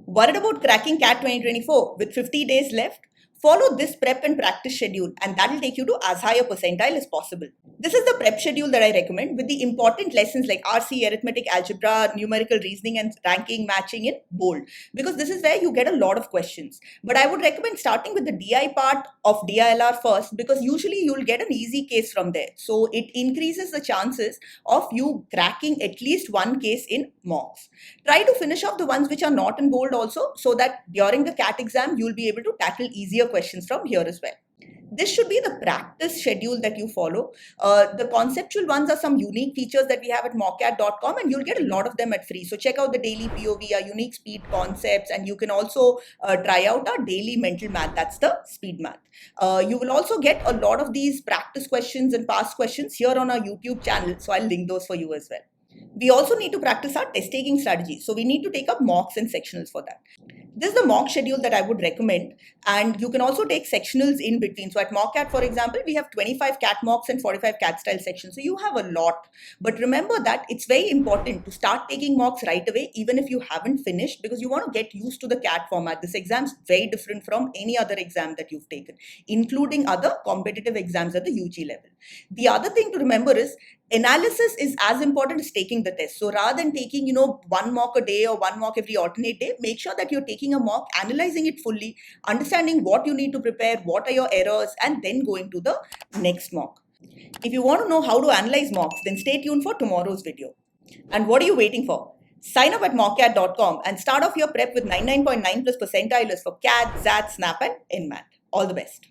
Worried about cracking CAT 2024 with 50 days left? Follow this prep and practice schedule, and that will take you to as high a percentile as possible. This is the prep schedule that I recommend with the important lessons like RC, arithmetic, algebra, numerical reasoning, and ranking matching in bold, because this is where you get a lot of questions. But I would recommend starting with the DI part of DILR first, because usually you'll get an easy case from there. So it increases the chances of you cracking at least one case in mocks. Try to finish off the ones which are not in bold also, so that during the CAT exam, you'll be able to tackle easier questions from here as well. This should be the practice schedule that you follow. The conceptual ones are some unique features that we have at mockcat.com, and you'll get a lot of them at free. So check out the daily POV, our unique speed concepts, and you can also try out our daily mental math. That's the speed math. You will also get a lot of these practice questions and past questions here on our YouTube channel. So I'll link those for you as well. We also need to practice our test taking strategy. So we need to take up mocks and sectionals for that. This is the mock schedule that I would recommend, and you can also take sectionals in between. So at MockCat, for example, we have 25 CAT mocks and 45 CAT style sections. So you have a lot. But remember that it's very important to start taking mocks right away, even if you haven't finished, because you want to get used to the CAT format. This exam is very different from any other exam that you've taken, including other competitive exams at the UG level. The other thing to remember is analysis is as important as taking the test. So rather than taking, one mock a day or one mock every alternate day, make sure that you're taking a mock, analyzing it fully, understanding what you need to prepare, what are your errors, and then going to the next mock. If you want to know how to analyze mocks, then stay tuned for tomorrow's video. And what are you waiting for? Sign up at mockcat.com and start off your prep with 99.9 plus percentiles for CAT, XAT, SNAP, and NMAT. All the best.